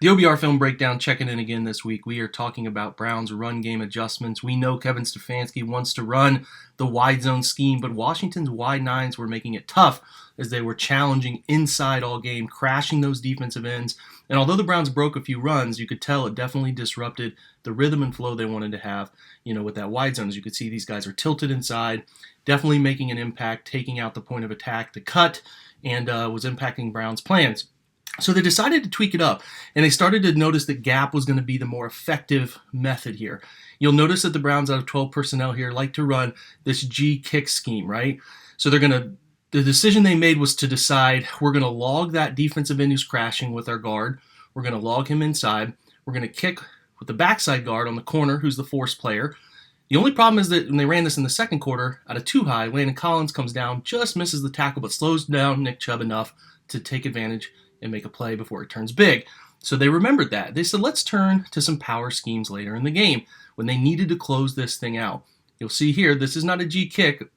The OBR Film Breakdown checking in again this week. We are talking about Brown's run game adjustments. We know Kevin Stefanski wants to run the wide zone scheme, but Washington's wide nines were making it tough as they were challenging inside all game, crashing those defensive ends. And although the Browns broke a few runs, you could tell it definitely disrupted the rhythm and flow they wanted to have, with that wide zone. As you could see, these guys are tilted inside, definitely making an impact, taking out the point of attack, the cut, and was impacting Brown's plans. So they decided to tweak it up, and they started to notice that gap was going to be the more effective method here. You'll notice that the Browns out of 12 personnel here like to run this G kick scheme, right? So the decision they made was to decide we're going to log that defensive end who's crashing with our guard. We're going to log him inside. We're going to kick with the backside guard on the corner, who's the force player. The only problem is that when they ran this in the second quarter, out of too high, Landon Collins comes down, just misses the tackle, but slows down Nick Chubb enough to take advantage and make a play before it turns big. So they remembered that. They said, let's turn to some power schemes later in the game when they needed to close this thing out. You'll see here, this is not a G kick.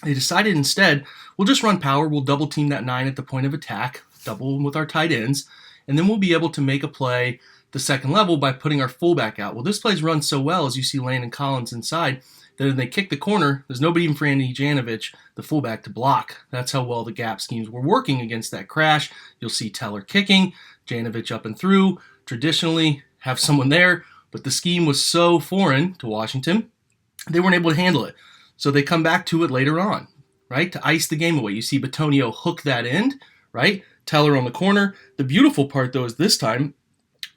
They decided instead, we'll just run power. We'll double team that 9 at the point of attack, double with our tight ends, and then we'll be able to make a play the second level by putting our fullback out. Well, this play's run so well, as you see Landon Collins inside, that when they kick the corner, there's nobody even for Andy Janovich, the fullback, to block. That's how well the gap schemes were working against that crash. You'll see Teller kicking, Janovich up and through, traditionally have someone there, but the scheme was so foreign to Washington, they weren't able to handle it. So they come back to it later on, right, to ice the game away. You see Bitonio hook that end, right, Teller on the corner. The beautiful part, though, is this time,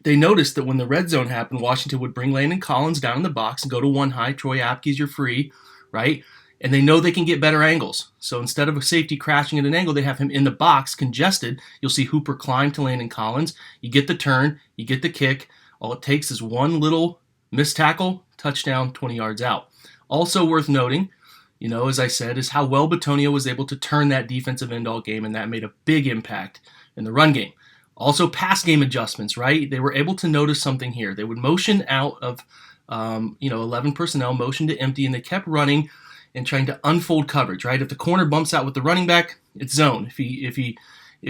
they noticed that when the red zone happened, Washington would bring Landon Collins down in the box and go to one high. Troy Apke's, you're free, right? And they know they can get better angles. So instead of a safety crashing at an angle, they have him in the box, congested. You'll see Hooper climb to Landon Collins. You get the turn, you get the kick. All it takes is one little missed tackle, touchdown, 20 yards out. Also worth noting, as I said, is how well Bitonio was able to turn that defensive end all game, and that made a big impact in the run game. Also, pass game adjustments, right? They were able to notice something here. They would motion out of, 11 personnel, motion to empty, and they kept running and trying to unfold coverage, right? If the corner bumps out with the running back, it's zone. If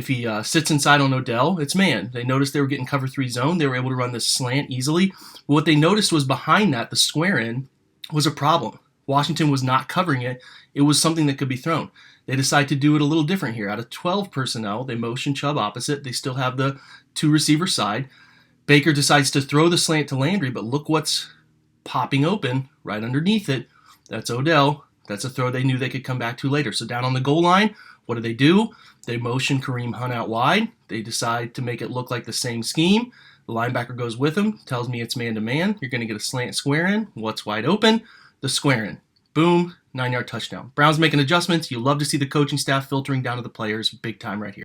he sits inside on Odell, it's man. They noticed they were getting cover 3 zone. They were able to run this slant easily. But what they noticed was behind that, the square in was a problem. Washington was not covering it. It was something that could be thrown. They decide to do it a little different here. Out of 12 personnel, they motion Chubb opposite. They still have the 2 receiver side. Baker decides to throw the slant to Landry, but look what's popping open right underneath it. That's Odell. That's a throw they knew they could come back to later. So down on the goal line, what do? They motion Kareem Hunt out wide. They decide to make it look like the same scheme. The linebacker goes with him, tells me it's man-to-man. You're going to get a slant square in. What's wide open? The square in. Boom, 9-yard touchdown. Browns making adjustments. You love to see the coaching staff filtering down to the players. Big time right here.